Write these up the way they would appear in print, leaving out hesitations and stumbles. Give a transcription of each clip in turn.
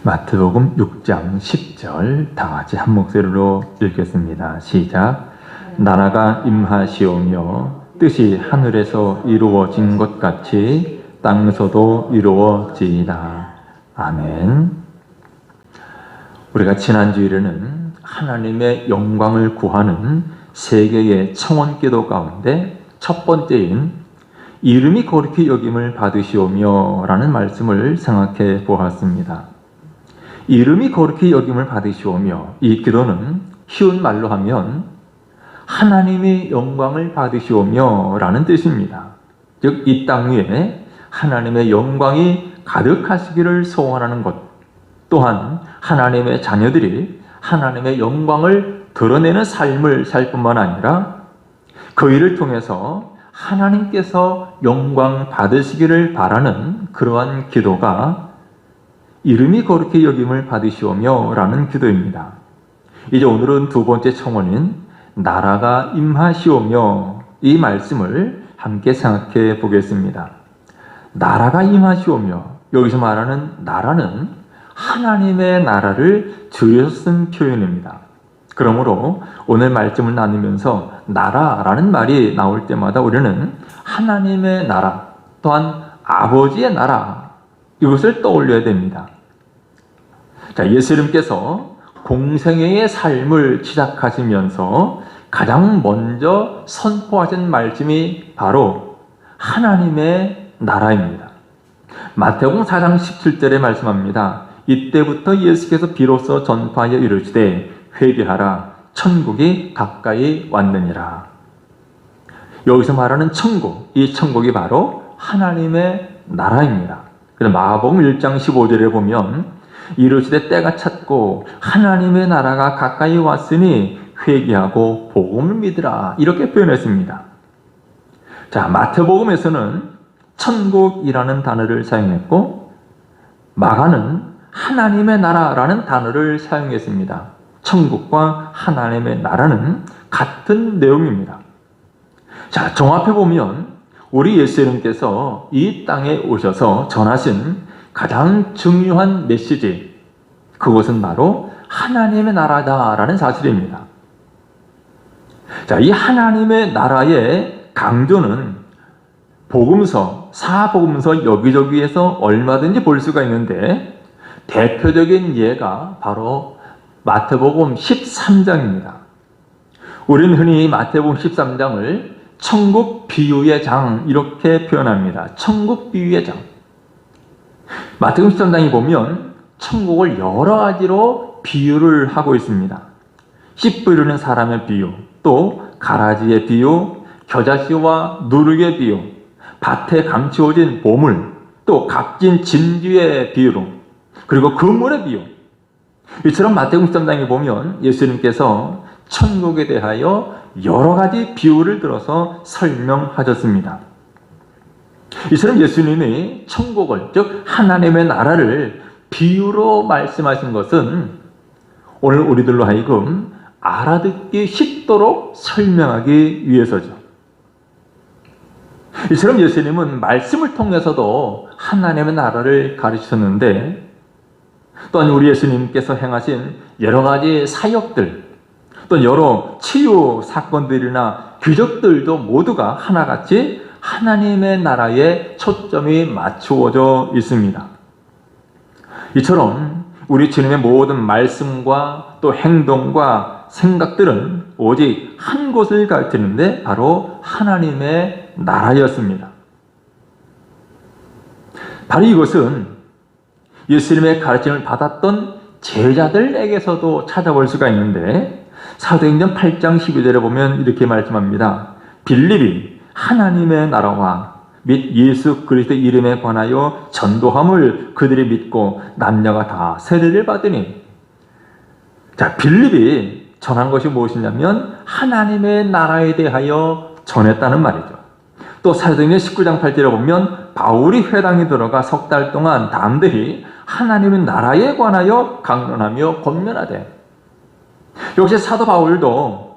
마태복음 6장 10절 다 같이 한 목소리로 읽겠습니다. 시작. 나라가 임하시오며 뜻이 하늘에서 이루어진 것 같이 땅에서도 이루어지이다. 아멘. 우리가 지난 주일에는 하나님의 영광을 구하는 세 개의 청원기도 가운데 첫 번째인 이름이 거룩히 여김을 받으시오며 라는 말씀을 생각해 보았습니다. 이름이 거룩히 여김을 받으시오며, 이 기도는 쉬운 말로 하면 하나님의 영광을 받으시오며 라는 뜻입니다. 즉 이 땅 위에 하나님의 영광이 가득하시기를 소원하는 것, 또한 하나님의 자녀들이 하나님의 영광을 드러내는 삶을 살 뿐만 아니라 그 일을 통해서 하나님께서 영광 받으시기를 바라는 그러한 기도가 이름이 거룩히 여김을 받으시오며 라는 기도입니다. 이제 오늘은 두 번째 청원인 나라가 임하시오며, 이 말씀을 함께 생각해 보겠습니다. 나라가 임하시오며, 여기서 말하는 나라는 하나님의 나라를 줄여서 쓴 표현입니다. 그러므로 오늘 말씀을 나누면서 나라라는 말이 나올 때마다 우리는 하나님의 나라, 또한 아버지의 나라, 이것을 떠올려야 됩니다. 자, 예수님께서 공생애의 삶을 시작하시면서 가장 먼저 선포하신 말씀이 바로 하나님의 나라입니다. 마태복음 4장 17절에 말씀합니다. 이때부터 예수께서 비로소 전파하여 이르시되 회개하라, 천국이 가까이 왔느니라. 여기서 말하는 천국, 이 천국이 바로 하나님의 나라입니다. 그래서 마가복음 1장 15절에 보면 이르시되 때가 찼고 하나님의 나라가 가까이 왔으니 회개하고 복음을 믿으라, 이렇게 표현했습니다. 자, 마태복음에서는 천국이라는 단어를 사용했고 마가는 하나님의 나라라는 단어를 사용했습니다. 천국과 하나님의 나라는 같은 내용입니다. 자, 종합해 보면 우리 예수님께서 이 땅에 오셔서 전하신 가장 중요한 메시지, 그것은 바로 하나님의 나라다라는 사실입니다. 자, 이 하나님의 나라의 강조는 복음서, 사복음서 여기저기에서 얼마든지 볼 수가 있는데 대표적인 예가 바로 마태복음 13장입니다. 우리는 흔히 마태복음 13장을 천국 비유의 장, 이렇게 표현합니다. 천국 비유의 장. 마태복음 13장에 보면 천국을 여러 가지로 비유를 하고 있습니다. 씨 뿌리는 사람의 비유, 또 가라지의 비유, 겨자씨와 누룩의 비유, 밭에 감추어진 보물, 또 값진 진주의 비유로, 그리고 그물의 비유. 이처럼 마태복음 13장에 보면 예수님께서 천국에 대하여 여러 가지 비유를 들어서 설명하셨습니다. 이처럼 예수님이 천국을, 즉 하나님의 나라를 비유로 말씀하신 것은 오늘 우리들로 하여금 알아듣기 쉽도록 설명하기 위해서죠. 이처럼 예수님은 말씀을 통해서도 하나님의 나라를 가르치셨는데, 또한 우리 예수님께서 행하신 여러 가지 사역들, 또 여러 치유 사건들이나 기적들도 모두가 하나같이 하나님의 나라에 초점이 맞추어져 있습니다. 이처럼 우리 주님의 모든 말씀과 또 행동과 생각들은 오직 한 곳을 가르치는데 바로 하나님의 나라였습니다. 바로 이것은 예수님의 가르침을 받았던 제자들에게서도 찾아볼 수가 있는데, 사도행전 8장 12절에 보면 이렇게 말씀합니다. 빌립이 하나님의 나라와 및 예수 그리스도 이름에 관하여 전도함을 그들이 믿고 남녀가 다 세례를 받으니. 자, 빌립이 전한 것이 무엇이냐면 하나님의 나라에 대하여 전했다는 말이죠. 또 사도행전 19장 8절에 보면 바울이 회당에 들어가 석 달 동안 담대히 하나님의 나라에 관하여 강론하며 권면하되. 역시 사도 바울도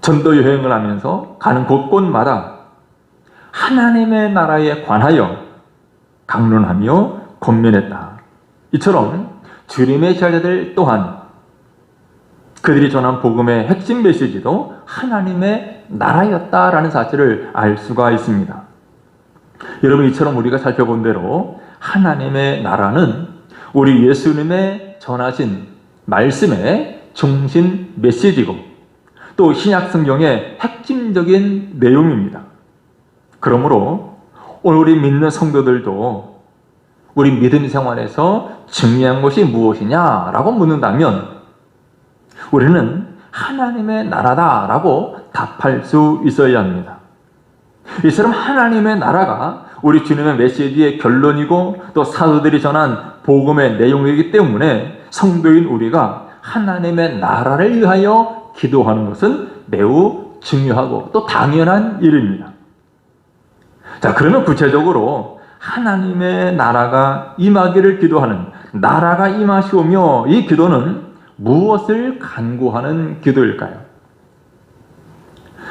전도 여행을 하면서 가는 곳곳마다 하나님의 나라에 관하여 강론하며 권면했다. 이처럼 주님의 제자들 또한 그들이 전한 복음의 핵심 메시지도 하나님의 나라였다라는 사실을 알 수가 있습니다. 여러분, 이처럼 우리가 살펴본 대로 하나님의 나라는 우리 예수님의 전하신 말씀의 중심 메시지고 또 신약 성경의 핵심적인 내용입니다. 그러므로 오늘 우리 믿는 성도들도 우리 믿음 생활에서 중요한 것이 무엇이냐라고 묻는다면 우리는 하나님의 나라다라고 답할 수 있어야 합니다. 이처럼 하나님의 나라가 우리 주님의 메시지의 결론이고 또 사도들이 전한 복음의 내용이기 때문에 성도인 우리가 하나님의 나라를 위하여 기도하는 것은 매우 중요하고 또 당연한 일입니다. 자, 그러면 구체적으로 하나님의 나라가 임하기를 기도하는 나라가 임하시오며 이 기도는 무엇을 간구하는 기도일까요?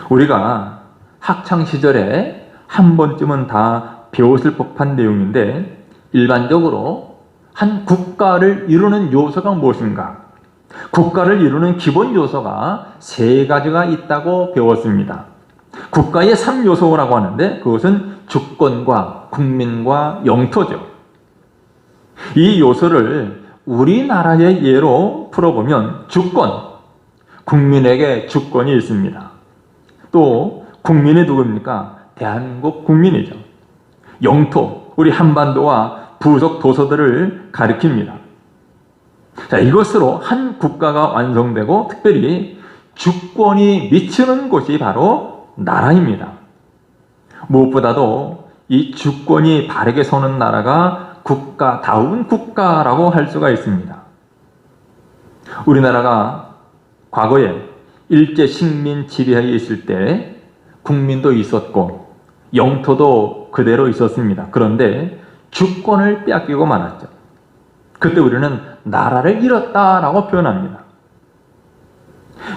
우리가 학창시절에 한 번쯤은 다 배웠을 법한 내용인데 일반적으로 한 국가를 이루는 요소가 무엇인가? 국가를 이루는 기본 요소가 세 가지가 있다고 배웠습니다. 국가의 3요소라고 하는데 그것은 주권과 국민과 영토죠. 이 요소를 우리나라의 예로 풀어보면 주권, 국민에게 주권이 있습니다. 또 국민이 누굽니까? 대한민국 국민이죠. 영토, 우리 한반도와 부속 도서들을 가리킵니다. 자, 이것으로 한 국가가 완성되고 특별히 주권이 미치는 곳이 바로 나라입니다. 무엇보다도 이 주권이 바르게 서는 나라가 국가다운 국가라고 할 수가 있습니다. 우리나라가 과거에 일제 식민 지배하에 있을 때 국민도 있었고 영토도 그대로 있었습니다. 그런데 주권을 빼앗기고 말았죠. 그때 우리는 나라를 잃었다라고 표현합니다.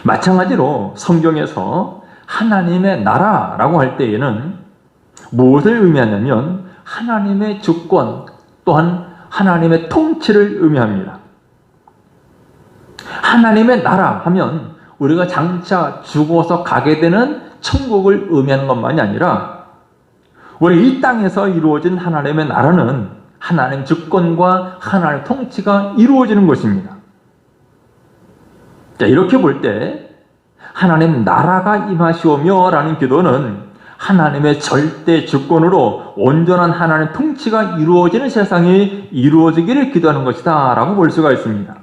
마찬가지로 성경에서 하나님의 나라라고 할 때에는 무엇을 의미하냐면 하나님의 주권 또한 하나님의 통치를 의미합니다. 하나님의 나라 하면 우리가 장차 죽어서 가게 되는 천국을 의미하는 것만이 아니라 우리 이 땅에서 이루어진 하나님의 나라는 하나님 주권과 하나님 통치가 이루어지는 것입니다. 자, 이렇게 볼 때 하나님 나라가 임하시오며 라는 기도는 하나님의 절대 주권으로 온전한 하나님 통치가 이루어지는 세상이 이루어지기를 기도하는 것이다 라고 볼 수가 있습니다.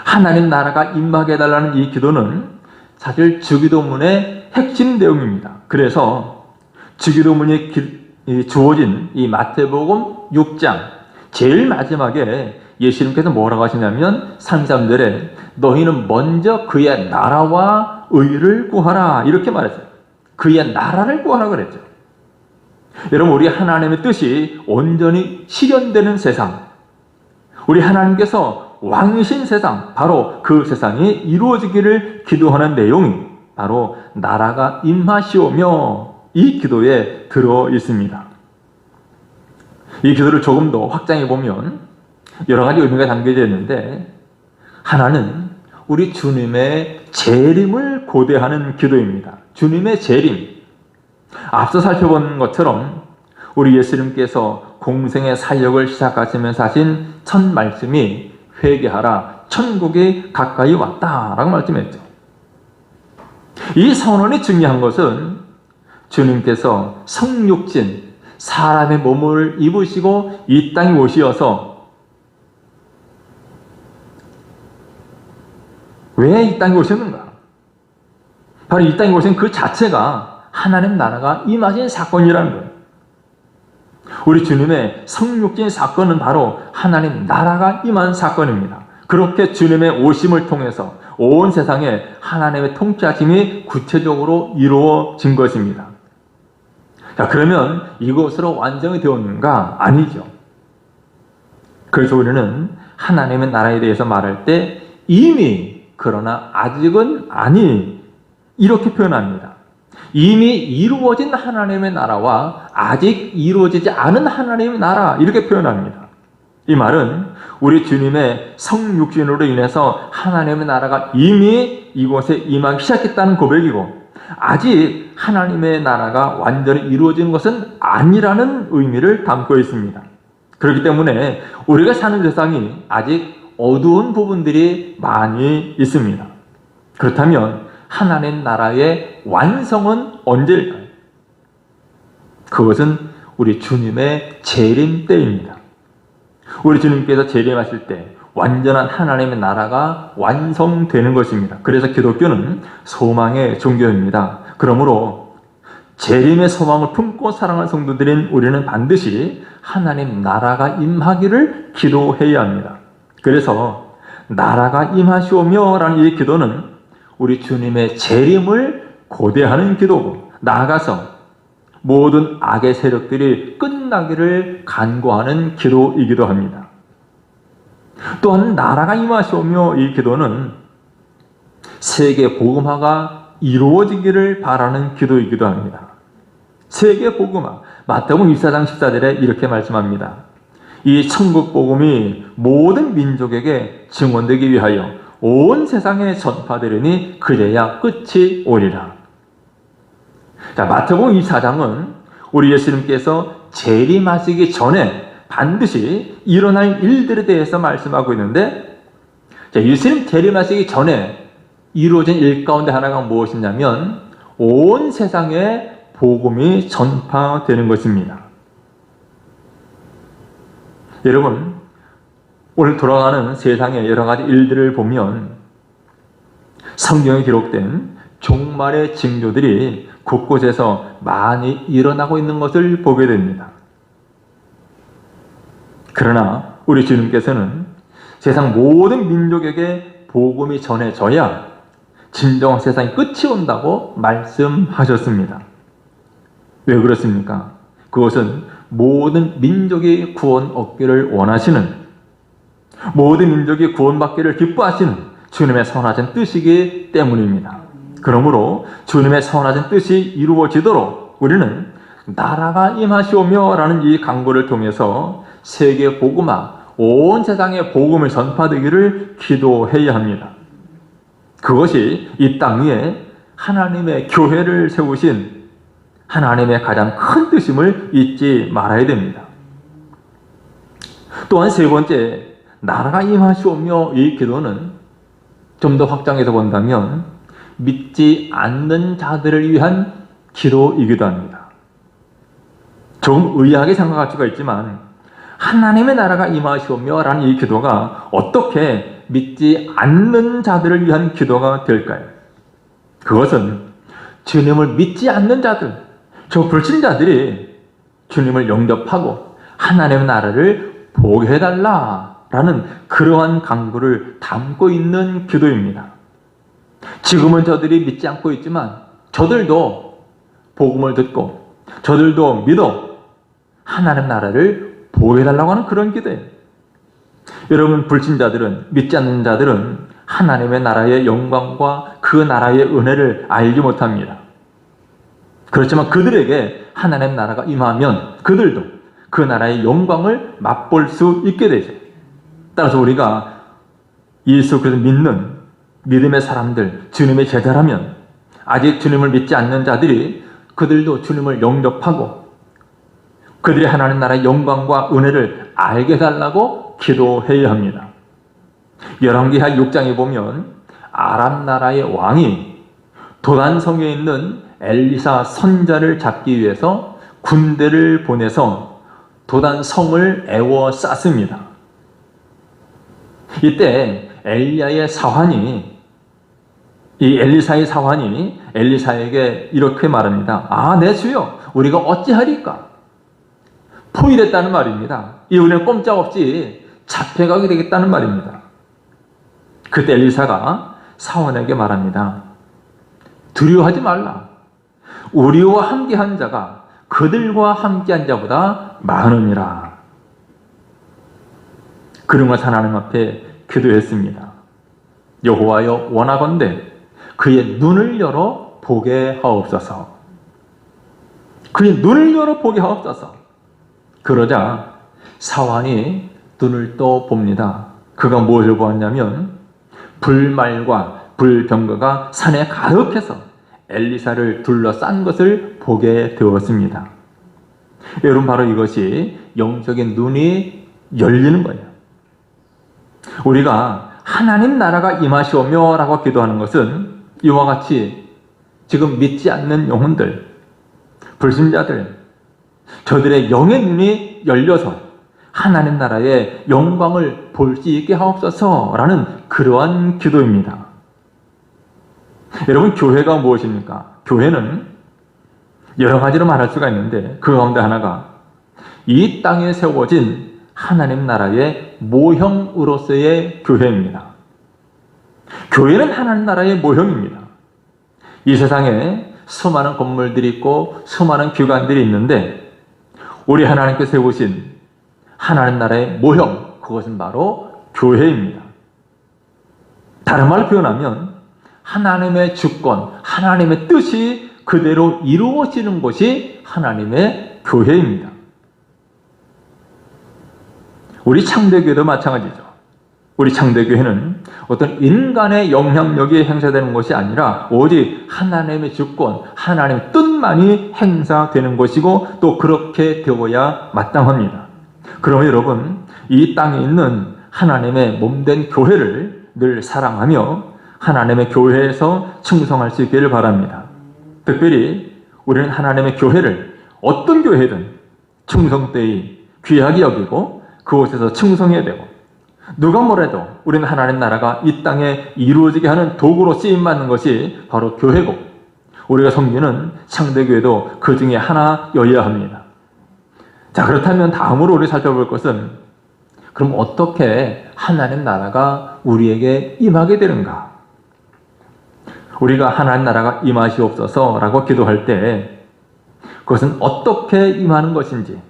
하나님 나라가 임하게 해달라는 이 기도는 사실 주기도문의 핵심 내용입니다. 그래서 주기도문이 주어진 이 마태복음 6장 제일 마지막에 예수님께서 뭐라고 하시냐면 33절에 너희는 먼저 그의 나라와 의를 구하라 이렇게 말했어요. 그의 나라를 구하라 그랬죠. 여러분, 우리 하나님의 뜻이 온전히 실현되는 세상, 우리 하나님께서 왕이신 세상, 바로 그 세상이 이루어지기를 기도하는 내용이 바로 나라가 임하시오며 이 기도에 들어 있습니다. 이 기도를 조금 더 확장해 보면 여러 가지 의미가 담겨져 있는데 하나는 우리 주님의 재림을 고대하는 기도입니다. 주님의 재림. 앞서 살펴본 것처럼 우리 예수님께서 공생의 사역을 시작하시면서 하신 첫 말씀이 회개하라, 천국이 가까이 왔다라고 말씀했죠. 이 선언이 중요한 것은 주님께서 성육신, 사람의 몸을 입으시고 이 땅에 오시어서 왜 이 땅에 오셨는가? 바로 이 땅에 오신 그 자체가 하나님 나라가 임하신 사건이라는 거예요. 우리 주님의 성육신 사건은 바로 하나님 나라가 임한 사건입니다. 그렇게 주님의 오심을 통해서 온 세상에 하나님의 통치하심이 구체적으로 이루어진 것입니다. 자, 그러면 이것으로 완성이 되었는가? 아니죠. 그래서 우리는 하나님의 나라에 대해서 말할 때 이미, 그러나 아직은 아니, 이렇게 표현합니다. 이미 이루어진 하나님의 나라와 아직 이루어지지 않은 하나님의 나라, 이렇게 표현합니다. 이 말은 우리 주님의 성육신으로 인해서 하나님의 나라가 이미 이곳에 임하기 시작했다는 고백이고, 아직 하나님의 나라가 완전히 이루어진 것은 아니라는 의미를 담고 있습니다. 그렇기 때문에 우리가 사는 세상이 아직 어두운 부분들이 많이 있습니다. 그렇다면 하나님 나라의 완성은 언제일까요? 그것은 우리 주님의 재림 때입니다. 우리 주님께서 재림하실 때 완전한 하나님의 나라가 완성되는 것입니다. 그래서 기독교는 소망의 종교입니다. 그러므로 재림의 소망을 품고 살아가는 성도들인 우리는 반드시 하나님 나라가 임하기를 기도해야 합니다. 그래서 나라가 임하시오며 라는 이 기도는 우리 주님의 재림을 고대하는 기도고, 나아가서 모든 악의 세력들이 끝나기를 간구하는 기도이기도 합니다. 또한 나라가 임하시오며 이 기도는 세계 복음화가 이루어지기를 바라는 기도이기도 합니다. 세계 복음화, 마태복음 24장 14절에 이렇게 말씀합니다. 이 천국 복음이 모든 민족에게 증언되기 위하여 온 세상에 전파되리니 그래야 끝이 오리라. 자, 마태복음 24장은 우리 예수님께서 재림하시기 전에 반드시 일어날 일들에 대해서 말씀하고 있는데, 자, 예수님 재림하시기 전에 이루어진 일 가운데 하나가 무엇이냐면 온 세상에 복음이 전파되는 것입니다. 여러분, 오늘 돌아가는 세상의 여러 가지 일들을 보면 성경에 기록된 종말의 징조들이 곳곳에서 많이 일어나고 있는 것을 보게 됩니다. 그러나 우리 주님께서는 세상 모든 민족에게 복음이 전해져야 진정한 세상의 끝이 온다고 말씀하셨습니다. 왜 그렇습니까? 그것은 모든 민족이 구원 얻기를 원하시는, 모든 민족이 구원받기를 기뻐하시는 주님의 선하신 뜻이기 때문입니다. 그러므로 주님의 선하신 뜻이 이루어지도록 우리는 나라가 임하시오며 라는 이 강구를 통해서 세계 복음화, 온 세상에 복음을 전파되기를 기도해야 합니다. 그것이 이 땅 위에 하나님의 교회를 세우신 하나님의 가장 큰 뜻임을 잊지 말아야 됩니다. 또한 세 번째, 나라가 임하시오며 이 기도는 좀 더 확장해서 본다면 믿지 않는 자들을 위한 기도이기도 합니다. 조금 의아하게 생각할 수가 있지만 하나님의 나라가 임하시오며 라는 이 기도가 어떻게 믿지 않는 자들을 위한 기도가 될까요? 그것은 주님을 믿지 않는 자들, 저 불신자들이 주님을 영접하고 하나님의 나라를 보게 해달라라는 그러한 간구를 담고 있는 기도입니다. 지금은 저들이 믿지 않고 있지만 저들도 복음을 듣고 저들도 믿어 하나님 나라를 보게 해달라고 하는 그런 기도예요. 여러분, 불신자들은, 믿지 않는 자들은 하나님의 나라의 영광과 그 나라의 은혜를 알지 못합니다. 그렇지만 그들에게 하나님의 나라가 임하면 그들도 그 나라의 영광을 맛볼 수 있게 되죠. 따라서 우리가 예수 그리스도 믿는 믿음의 사람들, 주님의 제자라면 아직 주님을 믿지 않는 자들이 그들도 주님을 영접하고 그들이 하나님 나라의 영광과 은혜를 알게 해달라고 기도해야 합니다. 열왕기하 6장에 보면 아람 나라의 왕이 도단성에 있는 엘리사 선자를 잡기 위해서 군대를 보내서 도단성을 에워쌌습니다. 이때 엘리야의 사환이, 이 엘리사의 사환이 엘리사에게 이렇게 말합니다. 아, 내 주여, 우리가 어찌하리까? 포위됐다는 말입니다. 이 우리는 꼼짝없이 잡혀가게 되겠다는 말입니다. 그때 엘리사가 사환에게 말합니다. 두려워하지 말라. 우리와 함께한 자가 그들과 함께한 자보다 많으니라. 그런 것을 하나님 앞에 기도했습니다. 여호와여, 원하건대 그의 눈을 열어 보게 하옵소서. 그의 눈을 열어 보게 하옵소서. 그러자 사환이 눈을 떠 봅니다. 그가 무엇을 보았냐면 불말과 불병거가 산에 가득해서 엘리사를 둘러싼 것을 보게 되었습니다. 여러분, 바로 이것이 영적인 눈이 열리는 거예요. 우리가 하나님 나라가 임하시오며 라고 기도하는 것은 이와 같이 지금 믿지 않는 영혼들, 불신자들, 저들의 영의 눈이 열려서 하나님 나라의 영광을 볼 수 있게 하옵소서라는 그러한 기도입니다. 여러분, 교회가 무엇입니까? 교회는 여러 가지로 말할 수가 있는데 그 가운데 하나가 이 땅에 세워진 하나님 나라의 모형으로서의 교회입니다. 교회는 하나님 나라의 모형입니다. 이 세상에 수많은 건물들이 있고 수많은 기관들이 있는데 우리 하나님께서 세우신 하나님 나라의 모형, 그것은 바로 교회입니다. 다른 말로 표현하면 하나님의 주권, 하나님의 뜻이 그대로 이루어지는 곳이 하나님의 교회입니다. 우리 창대교회도 마찬가지죠. 우리 창대교회는 어떤 인간의 영향력이 행사되는 것이 아니라 오직 하나님의 주권, 하나님의 뜻만이 행사되는 것이고 또 그렇게 되어야 마땅합니다. 그러면 여러분, 이 땅에 있는 하나님의 몸된 교회를 늘 사랑하며 하나님의 교회에서 충성할 수 있기를 바랍니다. 특별히 우리는 하나님의 교회를 어떤 교회든 충성되이 귀하게 여기고 그곳에서 충성해야 되고, 누가 뭐래도 우리는 하나님 나라가 이 땅에 이루어지게 하는 도구로 쓰임받는 것이 바로 교회고, 우리가 섬기는 창대교회도 그 중에 하나여야 합니다. 자, 그렇다면 다음으로 우리 살펴볼 것은 그럼 어떻게 하나님 나라가 우리에게 임하게 되는가? 우리가 하나님 나라가 임하시옵소서라고 기도할 때 그것은 어떻게 임하는 것인지,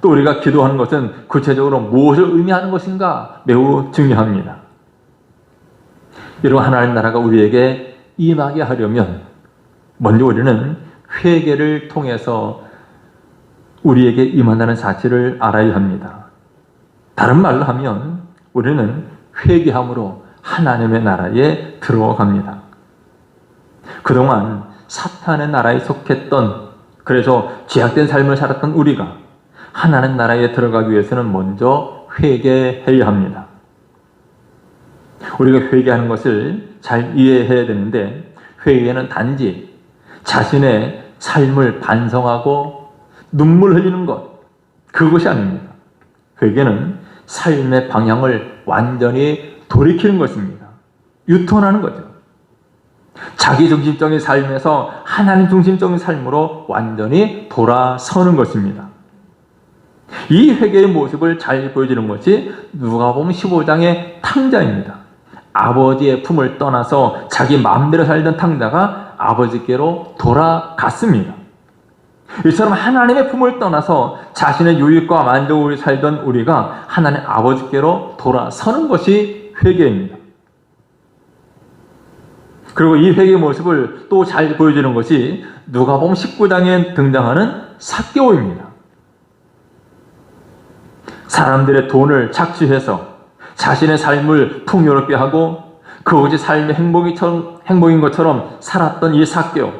또 우리가 기도하는 것은 구체적으로 무엇을 의미하는 것인가 매우 중요합니다. 여러분, 하나님 나라가 우리에게 임하게 하려면 먼저 우리는 회개를 통해서 우리에게 임한다는 사실을 알아야 합니다. 다른 말로 하면 우리는 회개함으로 하나님의 나라에 들어갑니다. 그동안 사탄의 나라에 속했던, 그래서 죄악된 삶을 살았던 우리가 하나님 나라에 들어가기 위해서는 먼저 회개해야 합니다. 우리가 회개하는 것을 잘 이해해야 되는데, 회개는 단지 자신의 삶을 반성하고 눈물 흘리는 것, 그것이 아닙니다. 회개는 삶의 방향을 완전히 돌이키는 것입니다. 유턴하는 거죠. 자기 중심적인 삶에서 하나님 중심적인 삶으로 완전히 돌아서는 것입니다. 이 회개의 모습을 잘 보여주는 것이 누가복음 15장의 탕자입니다. 아버지의 품을 떠나서 자기 마음대로 살던 탕자가 아버지께로 돌아갔습니다. 이처럼 하나님의 품을 떠나서 자신의 유익과 만족을 살던 우리가 하나님 아버지께로 돌아서는 것이 회개입니다. 그리고 이 회개의 모습을 또 잘 보여주는 것이 누가복음 19장에 등장하는 삭개오입니다. 사람들의 돈을 착취해서 자신의 삶을 풍요롭게 하고 그것이 삶의 행복인 것처럼 살았던 이 삭개오,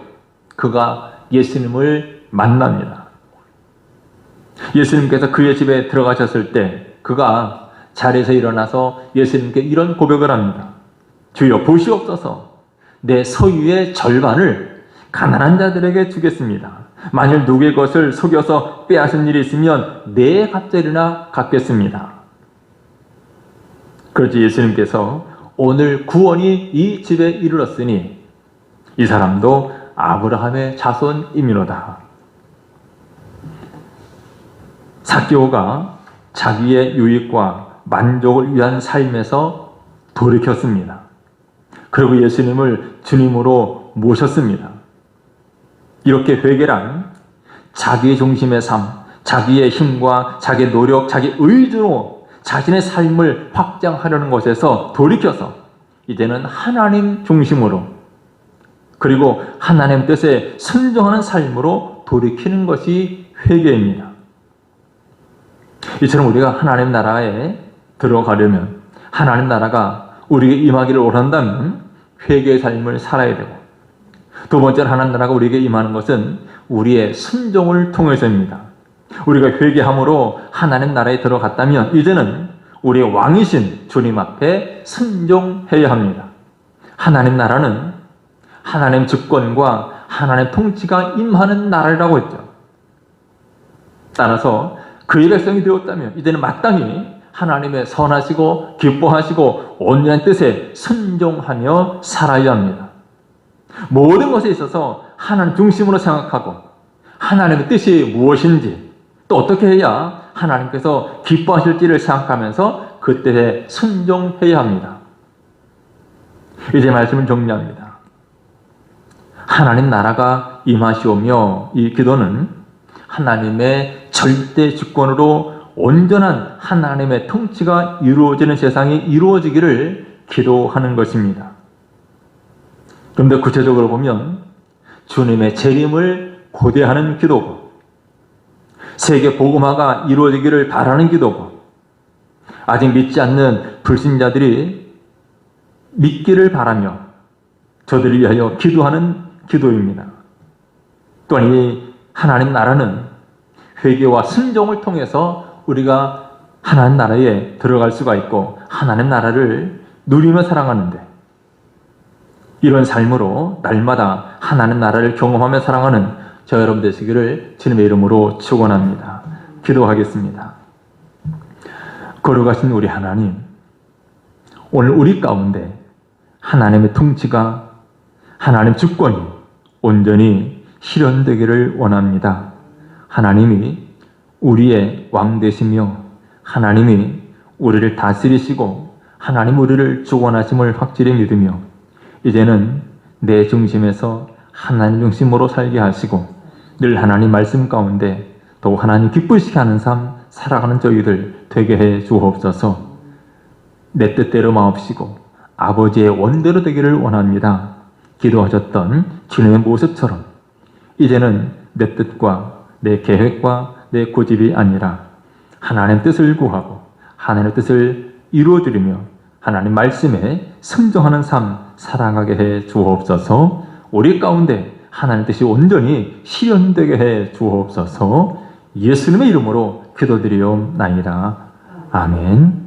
그가 예수님을 만납니다. 예수님께서 그의 집에 들어가셨을 때 그가 자리에서 일어나서 예수님께 이런 고백을 합니다. 주여, 보시옵소서, 내 소유의 절반을 가난한 자들에게 주겠습니다. 만일 누구의 것을 속여서 빼앗은 일이 있으면 내 갑절이나 갚겠습니다. 그렇지, 예수님께서 오늘 구원이 이 집에 이르렀으니 이 사람도 아브라함의 자손이미로다. 삭개오가 자기의 유익과 만족을 위한 삶에서 돌이켰습니다. 그리고 예수님을 주님으로 모셨습니다. 이렇게 회개란 자기 중심의 삶, 자기의 힘과 자기의 노력, 자기 의지로 자신의 삶을 확장하려는 것에서 돌이켜서 이제는 하나님 중심으로, 그리고 하나님 뜻에 순종하는 삶으로 돌이키는 것이 회개입니다. 이처럼 우리가 하나님 나라에 들어가려면, 하나님 나라가 우리에게 임하기를 원한다면 회개의 삶을 살아야 되고, 두 번째로 하나님 나라가 우리에게 임하는 것은 우리의 순종을 통해서입니다. 우리가 회개함으로 하나님 나라에 들어갔다면 이제는 우리의 왕이신 주님 앞에 순종해야 합니다. 하나님 나라는 하나님 주권과 하나님 통치가 임하는 나라라고 했죠. 따라서 그의 백성이 되었다면 이제는 마땅히 하나님의 선하시고 기뻐하시고 온전한 뜻에 순종하며 살아야 합니다. 모든 것에 있어서 하나님 중심으로 생각하고 하나님의 뜻이 무엇인지, 또 어떻게 해야 하나님께서 기뻐하실지를 생각하면서 그 뜻에 순종해야 합니다. 이제 말씀을 정리합니다. 하나님 나라가 임하시오며, 이 기도는 하나님의 절대 주권으로 온전한 하나님의 통치가 이루어지는 세상이 이루어지기를 기도하는 것입니다. 그런데 구체적으로 보면 주님의 재림을 고대하는 기도고, 세계 복음화가 이루어지기를 바라는 기도고, 아직 믿지 않는 불신자들이 믿기를 바라며 저들을 위하여 기도하는 기도입니다. 또한 이 하나님 나라는 회개와 순종을 통해서 우리가 하나님 나라에 들어갈 수가 있고 하나님 나라를 누리며 살아가는데, 이런 삶으로 날마다 하나님 나라를 경험하며 살아가는 저 여러분 되시기를 주님의 이름으로 축원합니다. 기도하겠습니다. 거룩하신 우리 하나님, 오늘 우리 가운데 하나님의 통치가, 하나님 주권이 온전히 실현되기를 원합니다. 하나님이 우리의 왕 되시며 하나님이 우리를 다스리시고 하나님 우리를 주권하심을 확실히 믿으며 이제는 내 중심에서 하나님 중심으로 살게 하시고 늘 하나님 말씀 가운데 더욱 하나님 기쁘시게 하는 삶 살아가는 저희들 되게 해 주옵소서. 내 뜻대로 마옵시고 아버지의 원대로 되기를 원합니다. 기도하셨던 주님의 모습처럼 이제는 내 뜻과 내 계획과 내 고집이 아니라 하나님의 뜻을 구하고 하나님의 뜻을 이루어드리며 하나님 말씀에 순종하는 삶 살아가게 해 주옵소서. 우리 가운데 하나님의 뜻이 온전히 실현되게 해 주옵소서. 예수님의 이름으로 기도드리옵나이다. 아멘.